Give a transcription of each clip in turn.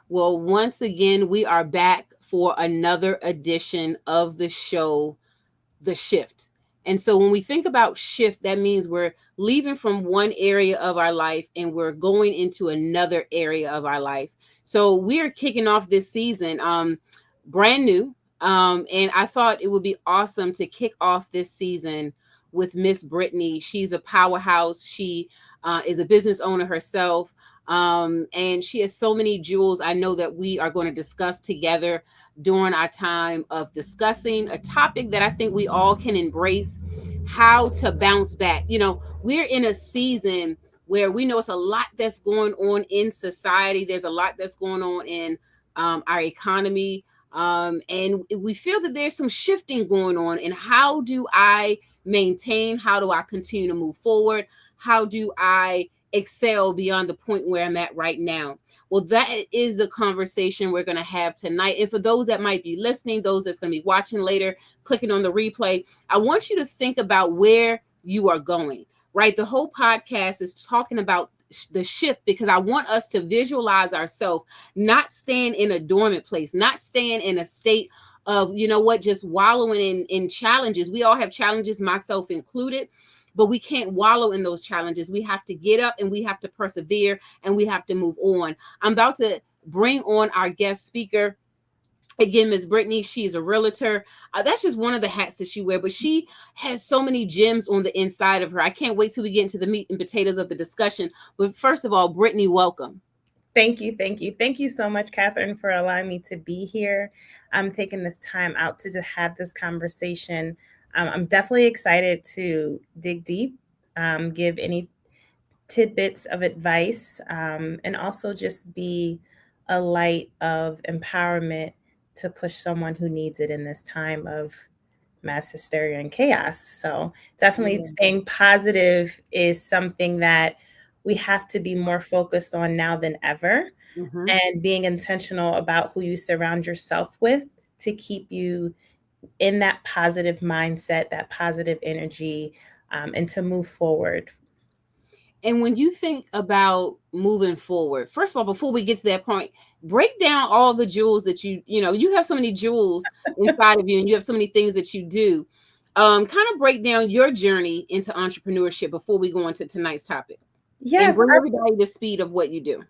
Well, once again, we are back for another edition of the show, The Shift. And so when we think about shift, that means we're leaving from one area of our life and we're going into another area of our life. So we're kicking off this season brand new. And I thought it would be awesome to kick off this season with Miss Britney. She's a powerhouse. She is a business owner herself. And she has so many jewels I know that we are going to discuss together during our time of discussing a topic that I think we all can embrace, how to bounce back. We're in a season where we know it's a lot that's going on in society. There's a lot that's going on in our economy. And we feel that there's some shifting going on. And how do I maintain? How do I continue to move forward? How do I excel beyond the point where I'm at right now? Well, that is the conversation we're going to have tonight. And for those that might be listening, those that's going to be watching later, clicking on the replay, I want you to think about where you are going, right? The whole podcast is talking about the shift because I want us to visualize ourselves not staying in a dormant place, not staying in a state of, just wallowing in challenges. We all have challenges, myself included, but we can't wallow in those challenges. We have to get up and we have to persevere and we have to move on. I'm about to bring on our guest speaker. Again, Miss Britney, she's a realtor. That's just one of the hats that she wears, but she has so many gems on the inside of her. I can't wait till we get into the meat and potatoes of the discussion. But first of all, Britney, welcome. Thank you. Thank you. Thank you so much, Catherine, for allowing me to be here. I'm taking this time out to have this conversation. I'm definitely excited to dig deep, give any tidbits of advice, and also just be a light of empowerment to push someone who needs it in this time of mass hysteria and chaos. So definitely staying positive is something that we have to be more focused on now than ever, and being intentional about who you surround yourself with to keep you in that positive mindset, that positive energy, and to move forward. And when you think about moving forward, first of all, before we get to that point, break down all the jewels that you have so many jewels inside of you and you have so many things that you do. Kind of break down your journey into entrepreneurship before we go into tonight's topic and Yes. bring everybody to speed of what you do.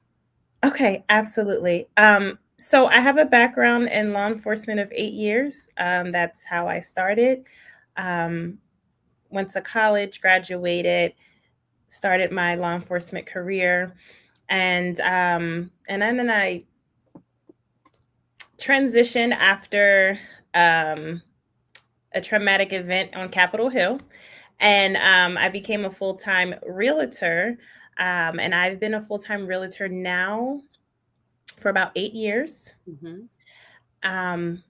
Okay, absolutely. So I have a background in law enforcement of 8 years. That's how I started. Um, Went to college, graduated, started my law enforcement career, and then I transitioned after a traumatic event on Capitol Hill, and I became a full-time realtor. And I've been a full-time realtor now for about 8 years. Mm-hmm. Um,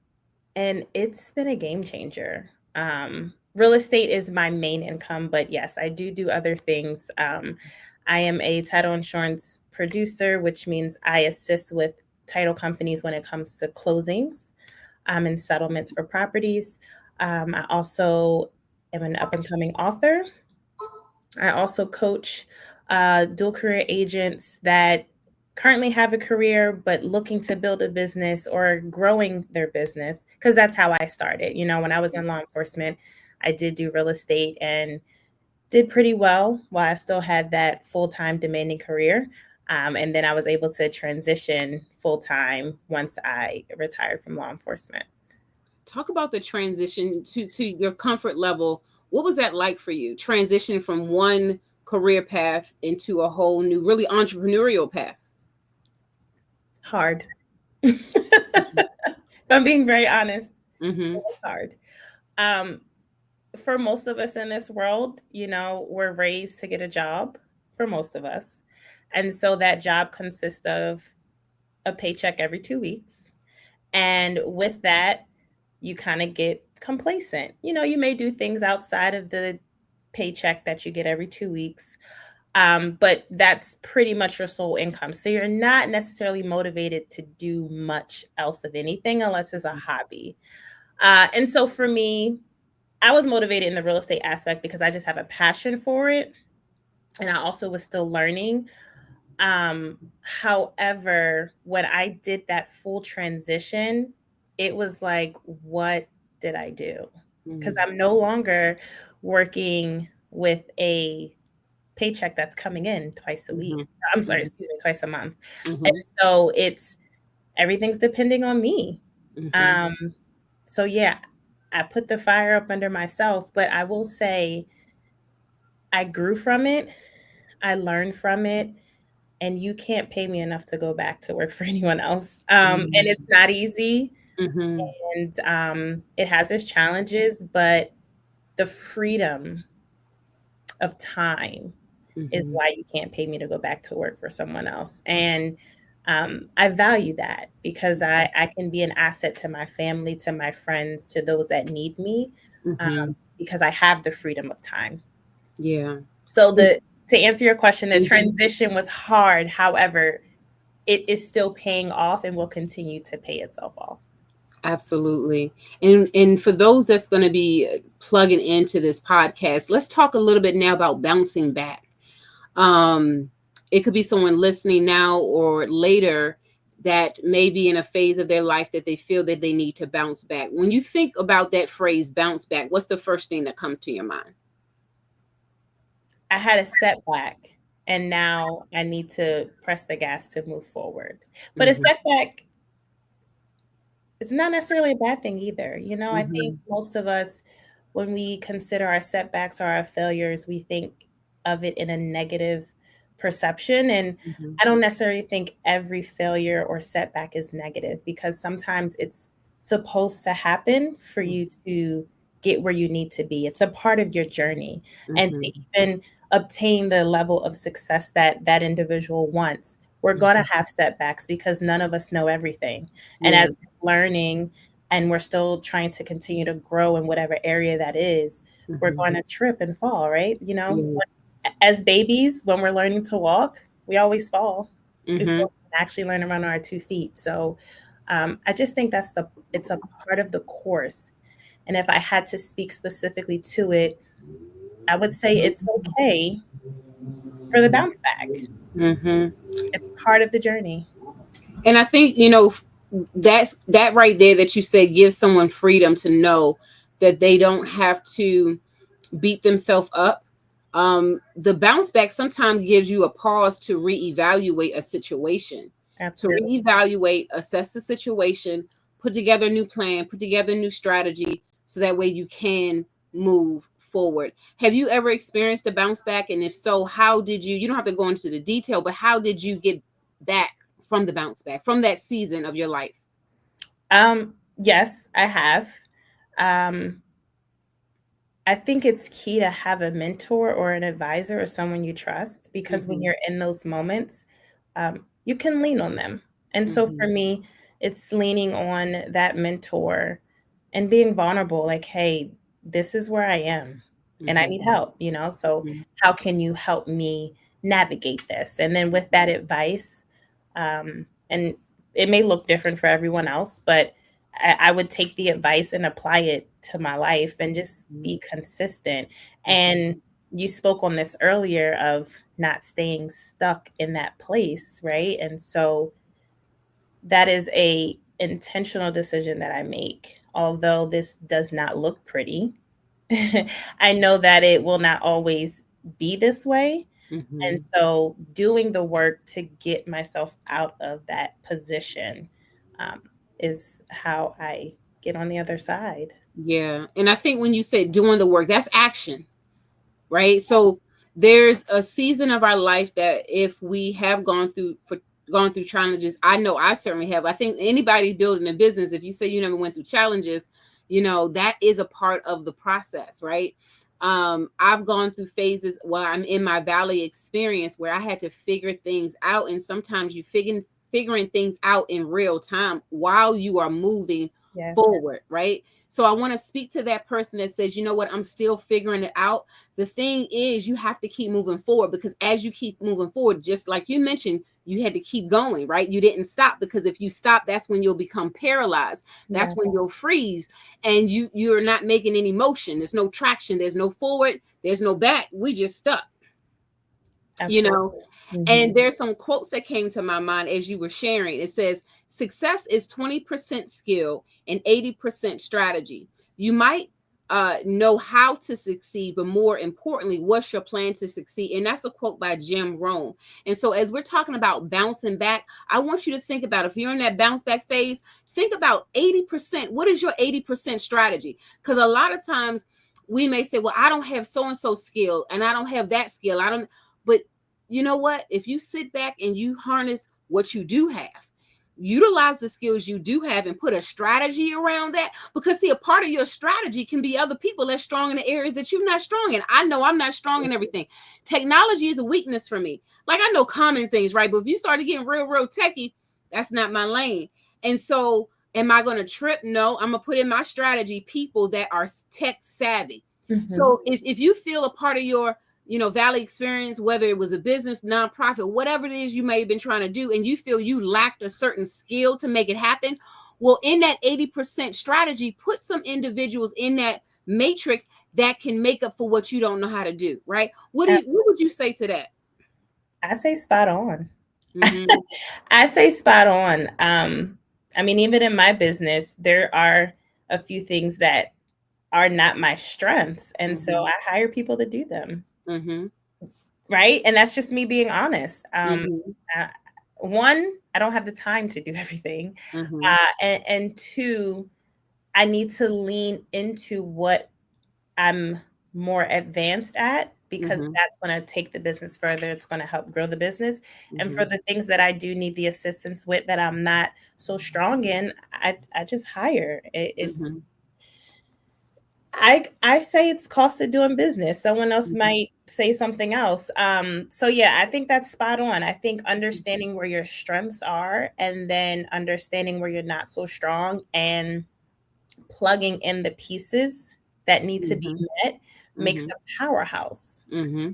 and it's been a game changer. Real estate is my main income, but yes, I do other things. I am a title insurance producer, which means I assist with title companies when it comes to closings and settlements for properties. I also am an up and coming author. I also coach dual career agents that currently have a career but looking to build a business or growing their business, because that's how I started. When I was in law enforcement, I did do real estate and did pretty well while I still had that full-time demanding career. And then I was able to transition full-time once I retired from law enforcement. Talk about the transition to your comfort level. What was that like for you? Transitioning from one career path into a whole new, really entrepreneurial path. Hard. If I'm being very honest, Mm-hmm. it was hard. Um, for most of us in this world, we're raised to get a job for most of us. And so that job consists of a paycheck every 2 weeks. And with that, you kind of get complacent. You may do things outside of the paycheck that you get every 2 weeks, but that's pretty much your sole income. So you're not necessarily motivated to do much else of anything unless it's a hobby. And so for me, I was motivated in the real estate aspect because I just have a passion for it. And I also was still learning. However, when I did that full transition, it was like, what did I do? Because Mm-hmm. I'm no longer working with a paycheck that's coming in twice a week. I'm sorry, Mm-hmm. excuse me, twice a month. And Mm-hmm. so it's everything's depending on me. Mm-hmm. Um, so yeah, I put the fire up under myself, but I will say I grew from it. I learned from it, and you can't pay me enough to go back to work for anyone else. And it's not easy, Mm-hmm. and it has its challenges, but the freedom of time is Mm-hmm. why you can't pay me to go back to work for someone else. And I value that because I can be an asset to my family, to my friends, to those that need me, Mm-hmm. because I have the freedom of time. Yeah. So the to answer your question, the Mm-hmm. transition was hard. However, it is still paying off and will continue to pay itself off. Absolutely. And for those that's going to be plugging into this podcast, let's talk a little bit now about bouncing back. Um, it could be someone listening now or later that may be in a phase of their life that they feel that they need to bounce back. When you think about that phrase, bounce back, what's the first thing that comes to your mind? I had a setback and now I need to press the gas to move forward. But a Mm-hmm. setback it's not necessarily a bad thing either. I think Mm-hmm. most of us, when we consider our setbacks or our failures, we think of it in a negative perception. And Mm-hmm. I don't necessarily think every failure or setback is negative because sometimes it's supposed to happen for you to get where you need to be. It's a part of your journey. And to Mm-hmm. even obtain the level of success that that individual wants, we're going to Mm-hmm. have setbacks because none of us know everything. And Yeah. as we're learning and we're still trying to continue to grow in whatever area that is, we're Mm-hmm. going to trip and fall, right? Yeah. As babies, when we're learning to walk, we always fall Mm-hmm. before we can actually learn to run on our 2 feet. So I just think it's a part of the course. And if I had to speak specifically to it, I would say it's okay for the bounce back. Mm-hmm. It's part of the journey. And I think, that's that right there that you say gives someone freedom to know that they don't have to beat themselves up. The bounce back sometimes gives you a pause to reevaluate a situation, to Absolutely. reevaluate, assess the situation, put together a new plan, put together a new strategy, so that way you can move forward. Have you ever experienced a bounce back? And if so, how did you? You don't have to go into the detail, but how did you get back from the bounce back from that season of your life? Yes, I have. Um, I think it's key to have a mentor or an advisor or someone you trust because when Mm-hmm. you're in those moments, you can lean on them. And so Mm-hmm. for me, it's leaning on that mentor and being vulnerable like, hey, this is where I am and I Mm-hmm. need help. So Mm-hmm. how can you help me navigate this? And then with that advice, and it may look different for everyone else, but I would take the advice and apply it to my life and just be consistent. And you spoke on this earlier of not staying stuck in that place, right? And so that is a intentional decision that I make. Although this does not look pretty, I know that it will not always be this way. And Mm-hmm. so doing the work to get myself out of that position um, is how I get on the other side. Yeah. And I think when you said doing the work, that's action, right? So there's a season of our life that if we have gone through challenges, I know I certainly have. I think anybody building a business, if you say you never went through challenges, that is a part of the process, right? I've gone through phases while I'm in my valley experience where I had to figure things out, and sometimes you figuring things out in real time while you are moving Yes. forward, right? So I want to speak to that person that says, you know what, I'm still figuring it out. The thing is, you have to keep moving forward, because as you keep moving forward, just like you mentioned, you had to keep going, right? You didn't stop, because if you stop, that's when you'll become paralyzed. That's Yeah. when you'll freeze, and you're not making any motion. There's no traction, there's no forward, there's no back. We just stuck. you know. Absolutely. And Mhm. there's some quotes that came to my mind as you were sharing. It says, success is 20% skill and 80% strategy. You might know how to succeed, but more importantly, what's your plan to succeed? And that's a quote by Jim Rohn. And so, as we're talking about bouncing back, I want you to think about, if you're in that bounce back phase, think about 80%. What is your 80% strategy? Because a lot of times we may say, well, I don't have so and so skill and I don't have that skill. I don't, but you know what? If you sit back and you harness what you do have, utilize the skills you do have and put a strategy around that, because see, a part of your strategy can be other people that's strong in the areas that you're not strong in. I know I'm not strong in everything. Technology is a weakness for me. Like, I know common things, right? But if you started getting real techie, that's not my lane. And so, am I going to trip? No, I'm going to put in my strategy people that are tech savvy. Mhm. So if you feel a part of your valley experience, whether it was a business, nonprofit, whatever it is you may have been trying to do, and you feel you lacked a certain skill to make it happen, well, in that 80% strategy, put some individuals in that matrix that can make up for what you don't know how to do, right? What would you say to that? I say spot on. Mm-hmm. I say spot on. I mean, even in my business, there are a few things that are not my strengths. And so Mm-hmm. I hire people to do them. Mm-hmm. Right. And that's just me being honest. Mm-hmm. I, one, I don't have the time to do everything. Mm-hmm. And two, I need to lean into what I'm more advanced at, because Mm-hmm. that's going to take the business further. It's going to help grow the business. And Mm-hmm. for the things that I do need the assistance with that I'm not so strong in, I just hire. It's Mm-hmm. I say it's cost of doing business. Someone else Mm-hmm. might say something else. So yeah, I think that's spot on. I think understanding where your strengths are and then understanding where you're not so strong and plugging in the pieces that need to be Mm-hmm. met makes Mm-hmm. a powerhouse. Mm-hmm.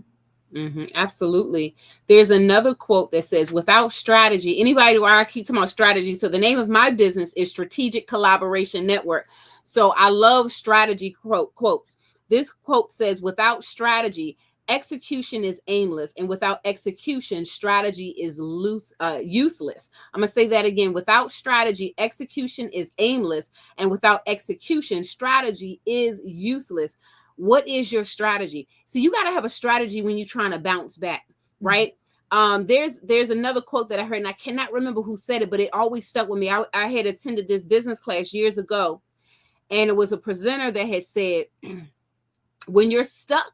Mm-hmm. Absolutely. There's another quote that says, without strategy, anybody, where I keep talking about strategy. So the name of my business is Strategic Collaboration Network. So I love strategy quotes. This quote says, without strategy, execution is aimless. And without execution, strategy is useless. I'm going to say that again. Without strategy, execution is aimless. And without execution, strategy is useless. What is your strategy? So you got to have a strategy when you're trying to bounce back, Mhm. right? There's another quote that I heard, and I cannot remember who said it, but it always stuck with me. I had attended this business class years ago, and it was a presenter that had said, when you're stuck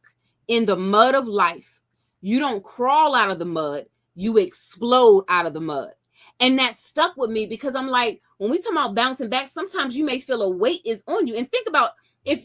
in the mud of life, you don't crawl out of the mud, you explode out of the mud. And that stuck with me, because I'm like, when we talk about bouncing back, sometimes you may feel a weight is on you. And think about, if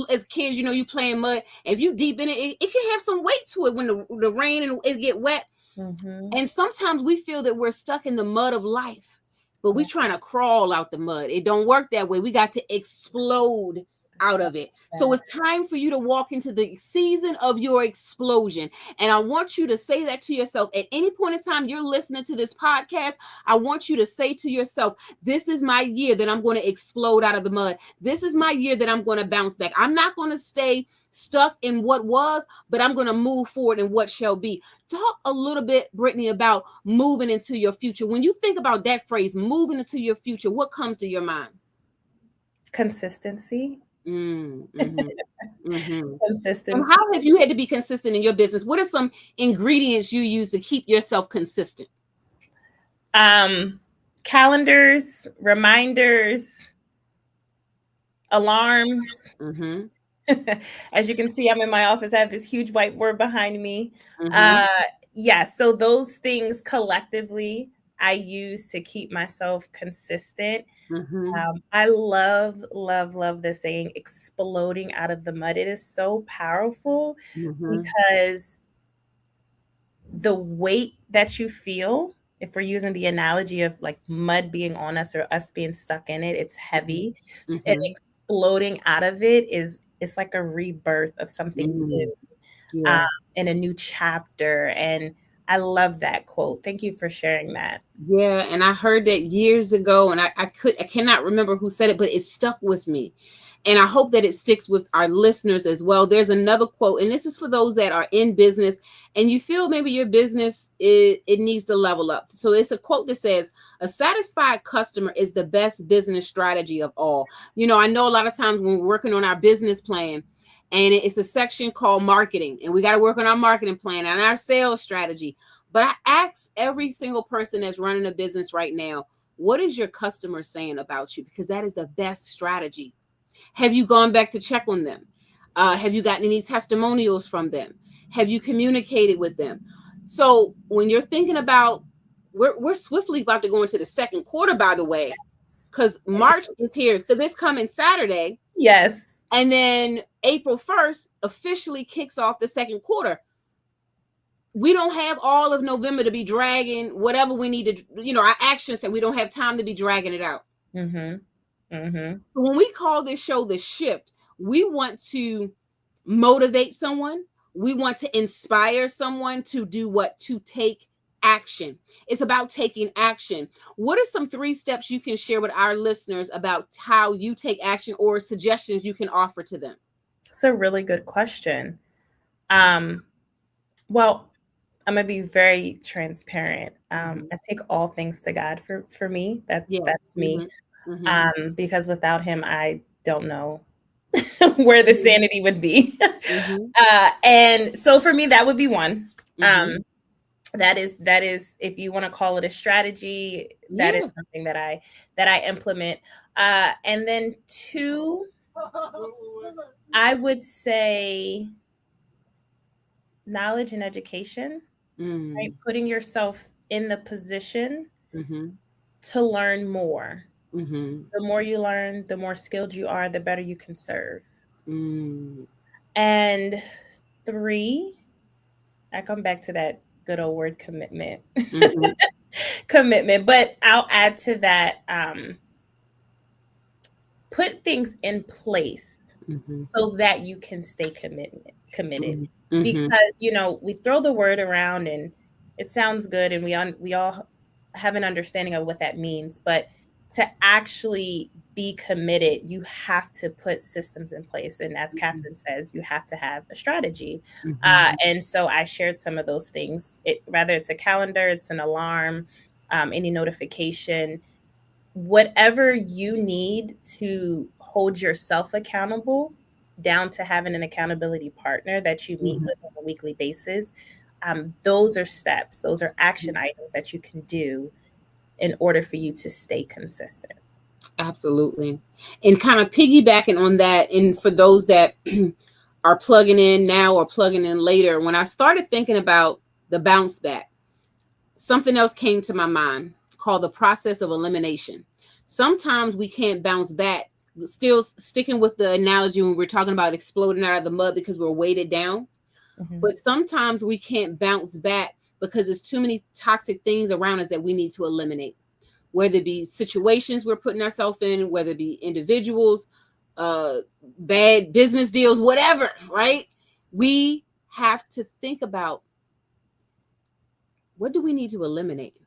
as kids, you play in mud, if you deep in it can have some weight to it when the rain and it get wet. Mhm. And sometimes we feel that we're stuck in the mud of life, but we Yeah. trying to crawl out the mud. It don't work that way. We got to explode out of it. So That. it's time for you to walk into the season of your explosion. And I want you to say that to yourself at any point in time you're listening to this podcast. I want you to say to yourself, this is my year that I'm going to explode out of the mud. This is my year that I'm going to bounce back. I'm not going to stay stuck in what was, but I'm going to move forward in what shall be. Talk a little bit, Brittany, about moving into your future. When you think about that phrase, moving into your future, what comes to your mind? Consistency. Mm-hmm. Mm-hmm. And Consistency. how have you had to be consistent in your business? What are some ingredients you use to keep yourself consistent? Um, Calendars, reminders, alarms. Mm-hmm. As you can see, I'm in my office. I have this huge whiteboard behind me. Mm-hmm. Uh, yeah, so those things collectively I use to keep myself consistent. Mm-hmm. I love, love, love the saying exploding out of the mud. It is so powerful Mm-hmm. because the weight that you feel, if we're using the analogy of like mud being on us or us being stuck in it, it's heavy. And Mm-hmm. exploding out of it is it's like a rebirth of something Mm-hmm. new, um, Yeah. and a new chapter. And I love that quote. Thank you for sharing that. Yeah, and I heard that years ago, and I cannot remember who said it, but it stuck with me. And I hope that it sticks with our listeners as well. There's another quote, and this is for those that are in business and you feel maybe your business it needs to level up. So it's a quote that says, "A satisfied customer is the best business strategy of all." I know a lot of times when we're working on our business plan, and it's a section called marketing, and we got to work on our marketing plan and our sales strategy. But I ask every single person that's running a business right now, what is your customer saying about you? Because that is the best strategy. Have you gone back to check on them? Have you gotten any testimonials from them? Have you communicated with them? So when you're thinking about, we're swiftly about to go into the second quarter, by the way, because March is here, because it's coming Saturday. Yes. And then April 1st officially kicks off the second quarter. We don't have all of November to be dragging whatever we need to, our actions, and we don't have time to be dragging it out. So when we call this show The Shift, we want to motivate someone. We want to inspire someone to do what? To take action. It's about taking action. What are some 3 steps you can share with our listeners about how you take action, or suggestions you can offer to them? It's a really good question. Well, I'm gonna be very transparent. I take all things to God for me. That's me. Because without him, I don't know where the sanity would be. And so for me, that would be one. That is, if you want to call it a strategy, that is something that I implement. And then 2, I would say knowledge and education, right? Putting yourself in the position to learn more. The more you learn, the more skilled you are, the better you can serve. And 3, I come back to that good old word, commitment. Commitment. But I'll add to that, put things in place so that you can stay committed. Because, we throw the word around and it sounds good, and we all have an understanding of what that means. But to actually be committed, you have to put systems in place. And as Catherine says, you have to have a strategy. And so I shared some of those things. Whether it's a calendar, it's an alarm, any notification, whatever you need to hold yourself accountable, down to having an accountability partner that you meet with on a weekly basis. Those are steps. Those are action items that you can do in order for you to stay consistent. Absolutely. And kind of piggybacking on that, and for those that are plugging in now or plugging in later, when I started thinking about the bounce back, something else came to my mind called the process of elimination. Sometimes we can't bounce back, still sticking with the analogy when we're talking about exploding out of the mud because we're weighted down. But sometimes we can't bounce back because there's too many toxic things around us that we need to eliminate, whether it be situations we're putting ourselves in, whether it be individuals, bad business deals, whatever, right? We have to think about, what do we need to eliminate?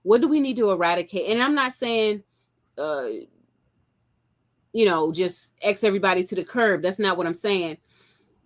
What do we need to eradicate? And I'm not saying, just X everybody to the curb. That's not what I'm saying.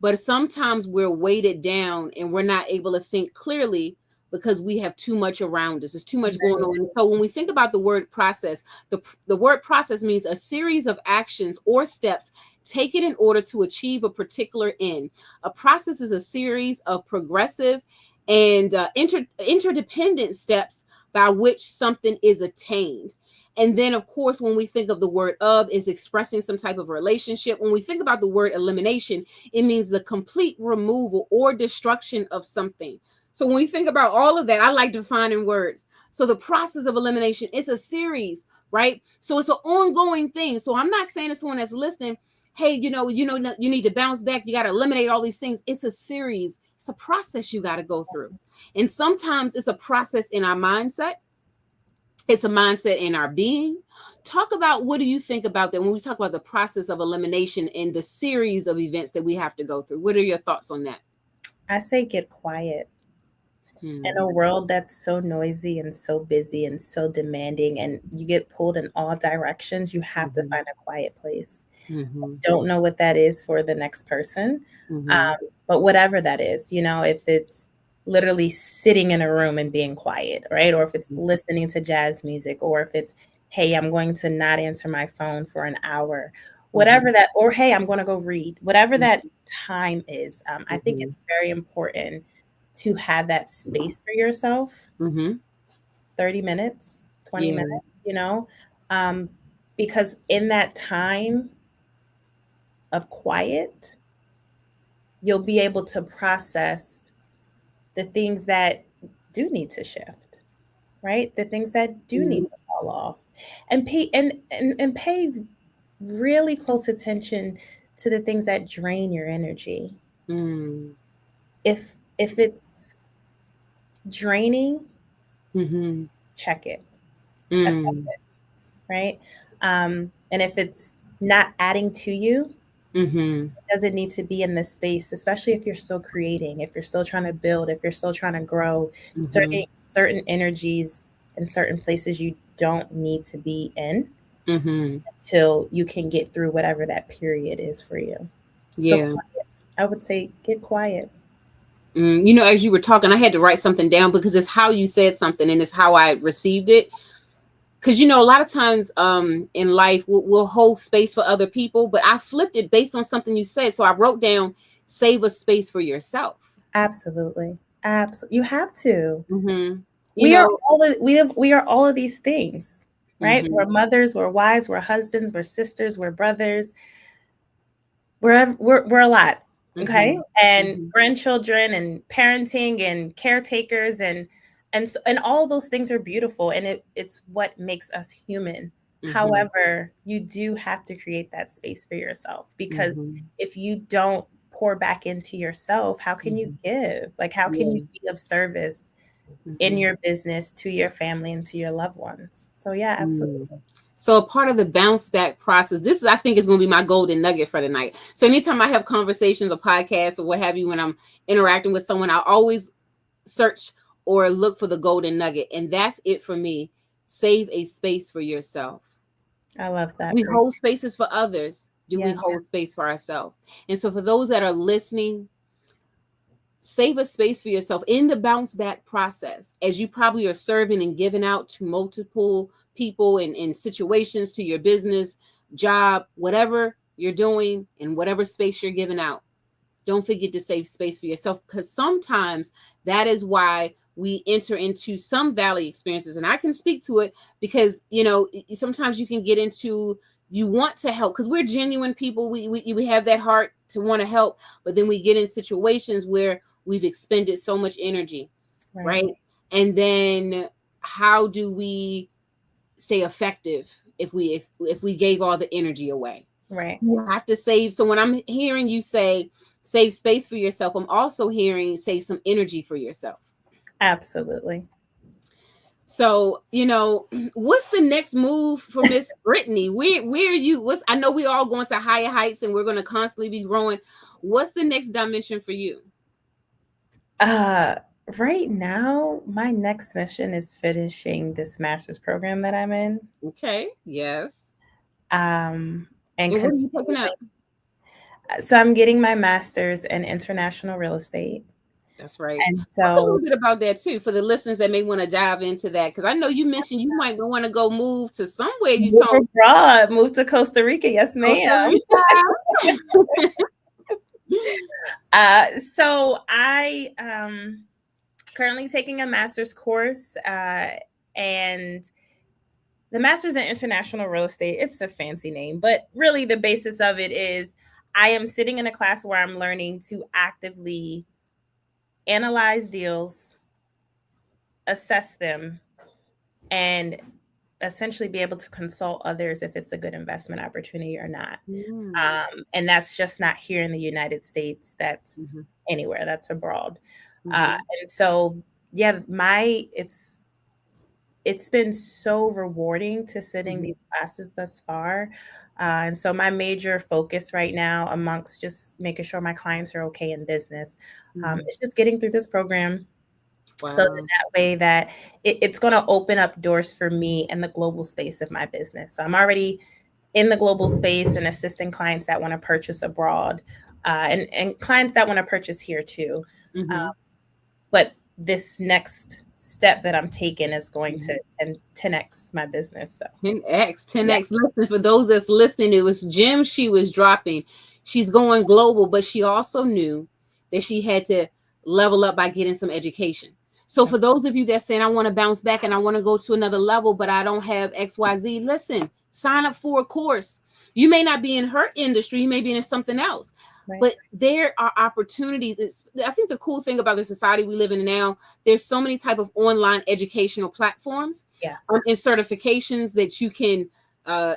But sometimes we're weighted down and we're not able to think clearly because we have too much around us. There's too much going on. So when we think about the word process, the word process means a series of actions or steps taken in order to achieve a particular end. A process is a series of progressive and interdependent steps by which something is attained. And then, of course, when we think of the word of, is expressing some type of relationship. When we think about the word elimination, it means the complete removal or destruction of something. So when we think about all of that, I like defining words. So the process of elimination is a series, right? So it's an ongoing thing. So I'm not saying to someone that's listening, hey, you need to bounce back. You got to eliminate all these things. It's a series. It's a process you got to go through. And sometimes it's a process in our mindset. It's a mindset in our being. Talk about, what do you think about that when we talk about the process of elimination and the series of events that we have to go through? What are your thoughts on that? I say get quiet. In a world that's so noisy and so busy and so demanding, and you get pulled in all directions, you have to find a quiet place. Mhm. Don't know what that is for the next person. Mhm. But whatever that is, if it's literally sitting in a room and being quiet, right? Or if it's listening to jazz music, or if it's, hey, I'm going to not answer my phone for an hour, Mhm. whatever that, or hey, I'm going to go read, whatever Mhm. that time is. I think Mhm. it's very important to have that space for yourself, Mhm. 30 minutes, 20 Yeah. minutes, um, because in that time of quiet, you'll be able to process the things that do need to shift, right? The things that do need Mhm. to fall off, and pay really close attention to the things that drain your energy. Mm. If it's draining, Mhm. check it, assess Mm. it, right? And if it's not adding to you, Mhm. doesn't need to be in this space, especially if you're still creating, if you're still trying to build, if you're still trying to grow. Mhm. Certain energies in certain places you don't need to be in Mhm. till you can get through whatever that period is for you. So Yeah. I would say get quiet. As you were talking, I had to write something down because it's how you said something and it's how I received it. Because a lot of times in life we'll hold space for other people, but I flipped it based on something you said. So I wrote down, save a space for yourself. Absolutely. Absolutely. You have to. Mm-hmm. You We are know. we are all of these things, right? We're Mm-hmm. mothers, we're wives, we're husbands, we're sisters, we're brothers, we're a lot, okay? Mm-hmm. And Mm-hmm. grandchildren and parenting and caretakers and all those things are beautiful, and it's what makes us human. Mm-hmm. However, you do have to create that space for yourself, because Mm-hmm. if you don't pour back into yourself, how can you Mm-hmm. give? Like, how can you Yeah. be of service in Mm-hmm. your business to your family and to your loved ones? So yeah, absolutely. Mm. So a part of the bounce back process, this is, I think, is going to be my golden nugget for the night. So anytime I have conversations or podcasts or what have you, when I'm interacting with someone, I always search or look for the golden nugget, and that's it for me. Save a space for yourself. I love that. We Great. hold spaces for others. Do we Yeah, hold space for ourselves? And so for those that are listening, save a space for yourself in the bounce back process as you probably are serving and giving out to multiple people in situations, to your business, job, whatever you're doing, in whatever space you're giving out. Don't forget to save space for yourself, because sometimes that is why we enter into some valley experiences. And I can speak to it because, sometimes you can get into, you want to help because we're genuine people. We have that heart to want to help, but then we get in situations where we've expended so much energy, right, right? And then how do we stay effective if we gave all the energy away? right. You have to save. So when I'm hearing you say save space for yourself, I'm also hearing save some energy for yourself. Absolutely. So, what's the next move for Miss Brittany? Where are you? I know we all going to higher heights and we're going to constantly be growing. What's the next dimension for you? Uh, right now, my next mission is finishing this master's program that I'm in. Okay. Yes. Um, and And what are you continuing. picking up? So I'm getting my master's in international real estate. That's right. And Talk a little so bit about that too for the listeners that may want to dive into that, because I know you mentioned you might want to go move to somewhere. You move told abroad, move to Costa Rica. Yes, Costa ma'am. Rica. So I currently taking a master's course, and the master's in international real estate. It's a fancy name, but really the basis of it is I am sitting in a class where I'm learning to actively analyze deals, assess them, and essentially be able to consult others if it's a good investment opportunity or not. Mm. And that's just not here in the United States. That's Mhm. anywhere. That's abroad. Mhm. And so, yeah, it's been so rewarding to sit in Mhm. these classes thus far. And so my major focus right now, amongst just making sure my clients are okay in business, Mhm. is just getting through this program. So Wow. that way that it's going to open up doors for me in the global space of my business. So I'm already in the global space and assisting clients that want to purchase abroad, and clients that want to purchase here too. Mm-hmm. But this next step that I'm taking is going Mm-hmm. to 10x my business. So 10x, yeah, 10x. Listen, for those that's listening, it was gems she was dropping. She's going global, but she also knew that she had to level up by getting some education. So for those of you that saying, I want to bounce back and I want to go to another level, but I don't have XYZ, listen, sign up for a course. You may not be in her industry, you may be in something else. right. But there are opportunities. I think the cool thing about the society we live in now, there's so many type of online educational platforms Yes. and certifications that you can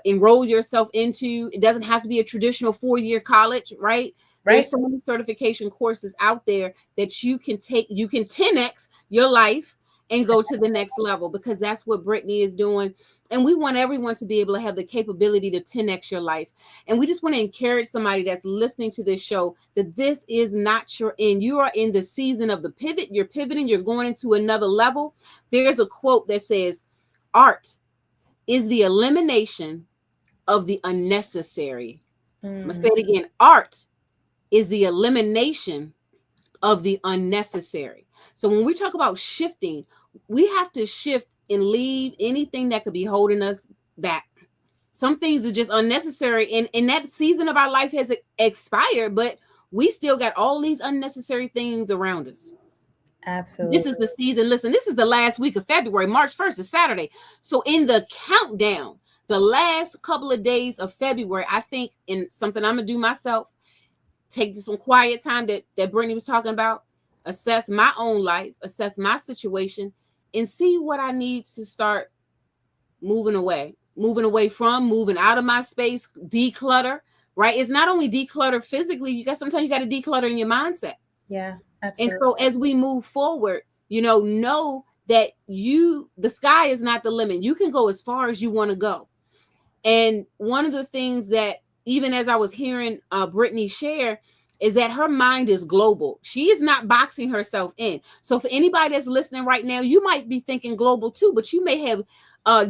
enroll yourself into. It doesn't have to be a traditional 4-year college, right? Right. There's so many certification courses out there that you can take. You can 10x your life and go to the next level, because that's what Brittany is doing. And we want everyone to be able to have the capability to 10x your life. And we just want to encourage somebody that's listening to this show that this is not your end. You are in the season of the pivot. You're pivoting. You're going into another level. There's a quote that says, art is the elimination of the unnecessary. I'm going to say it again. Art is the elimination of the unnecessary. So when we talk about shifting, we have to shift and leave anything that could be holding us back. Some things are just unnecessary, and that season of our life has expired, but we still got all these unnecessary things around us. Absolutely. This is the season. Listen, this is the last week of February. March 1st is Saturday. So in the countdown, the last couple of days of February, I think, in something I'm gonna do myself, take some quiet time that Brittany was talking about, assess my own life, assess my situation, and see what I need to start moving away from, moving out of my space, declutter. Right? It's not only declutter physically. Sometimes you got to declutter in your mindset. Yeah, And absolutely. so as we move forward, know that the sky is not the limit. You can go as far as you want to go. And one of the things that, even as I was hearing Brittany share, is that her mind is global. She is not boxing herself in. So for anybody that's listening right now, you might be thinking global too, but you may have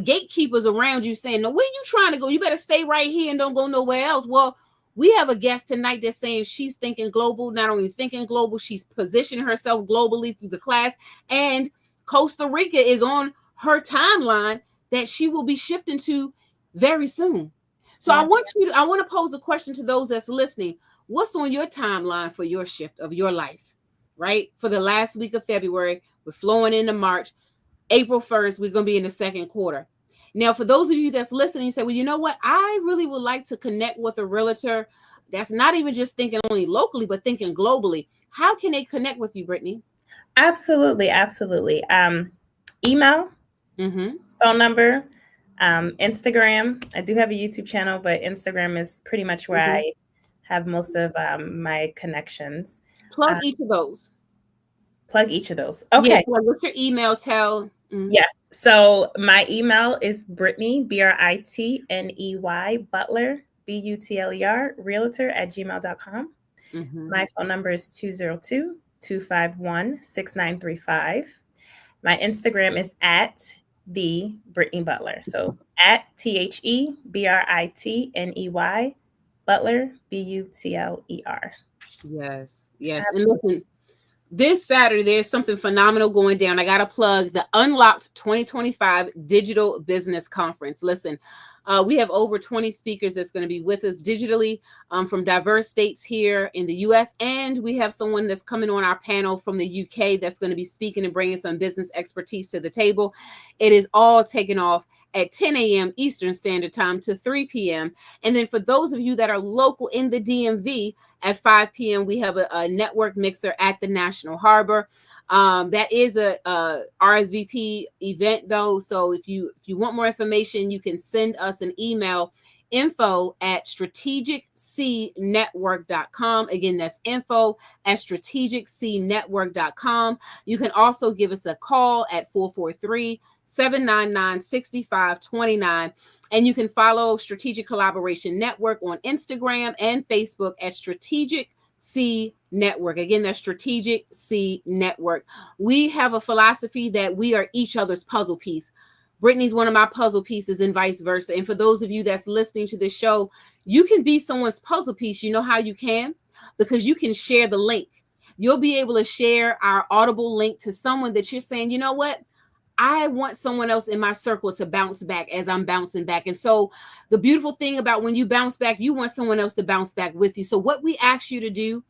gatekeepers around you saying, no, where you trying to go? You better stay right here and don't go nowhere else. Well, we have a guest tonight that's saying she's thinking global. Not only thinking global, she's positioning herself globally through the class. And Costa Rica is on her timeline that she will be shifting to very soon. So Yeah. I want to pose a question to those that's listening. What's on your timeline for your shift of your life? Right? For the last week of February, we're flowing into March. April 1st, we're going to be in the second quarter. Now, for those of you that's listening, you say, well, you know what? I really would like to connect with a realtor that's not even just thinking only locally, but thinking globally. How can they connect with you, Brittany? Absolutely. Absolutely. Email, Mm-hmm. phone number, Instagram. I do have a YouTube channel, but Instagram is pretty much where Mm-hmm. I have most of my connections. Plug each of those. Plug each of those. Yeah. Okay. What's your email? Tell. Yes. So my email is Britney, Britney, Butler, Butler, realtor at gmail.com. Mm-hmm. My phone number is 202-251-6935. My Instagram is at the Britney Butler. So at TheBritney, Butler, Butler. Yes. Yes. And listen, this Saturday, there's something phenomenal going down. I got to plug the Unlocked 2025 Digital Business Conference. Listen, we have over 20 speakers that's going to be with us digitally from diverse states here in the U.S. And we have someone that's coming on our panel from the UK that's going to be speaking and bringing some business expertise to the table. It is all taken off at 10 a.m. Eastern Standard Time to 3 p.m. And then for those of you that are local in the DMV, at 5 p.m., we have a network mixer at the National Harbor. That is a RSVP event, though. So if you want more information, you can send us an email, info@strategiccnetwork.com. Again, that's info@strategiccnetwork.com. You can also give us a call at 443-799-6529. And you can follow Strategic Collaboration Network on Instagram and Facebook at Strategic C Network. Again, that's Strategic C Network. We have a philosophy that we are each other's puzzle piece. Brittany's one of my puzzle pieces and vice versa. And for those of you that's listening to this show, you can be someone's puzzle piece. You know how you can? Because you can share the link. You'll be able to share our Audible link to someone that you're saying, you know what? I want someone else in my circle to bounce back as I'm bouncing back. And so the beautiful thing about when you bounce back, you want someone else to bounce back with you. So what we ask you to do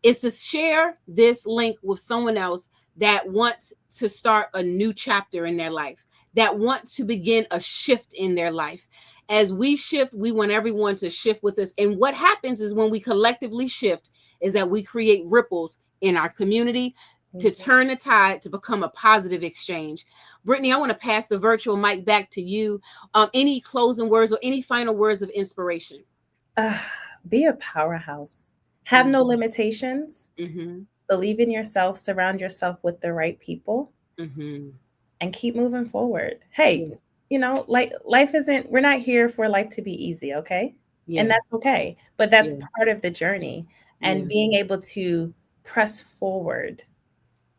is to share this link with someone else that wants to start a new chapter in their life, that want to begin a shift in their life. As we shift, we want everyone to shift with us. And what happens is when we collectively shift is that we create ripples in our community to turn the tide to become a positive exchange. Brittany, I want to pass the virtual mic back to you. Any closing words or any final words of inspiration? Be a powerhouse. Have no limitations. Mm-hmm. Believe in yourself. Surround yourself with the right people. Mm-hmm. And keep moving forward. Hey, you know, like life isn't, we're not here for life to be easy, okay? Yeah. And that's okay. But that's Yeah. part of the journey. And Yeah. being able to press forward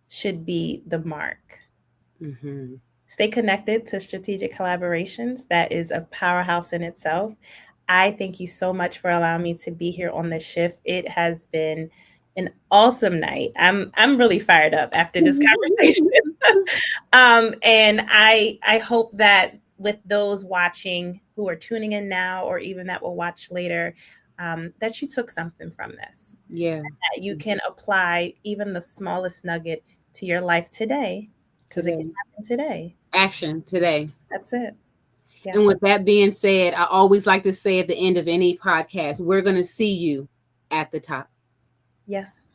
should be the mark. Mm-hmm. Stay connected to strategic collaborations. That is a powerhouse in itself. I thank you so much for allowing me to be here on the shift. It has been an awesome night. I'm really fired up after this conversation. And I hope that with those watching who are tuning in now, or even that will watch later, that you took something from this. Yeah. That you can apply even the smallest nugget to your life today, because it can happen today. Action today. That's it. Yeah. And with that being said, I always like to say at the end of any podcast, we're going to see you at the top. Yes.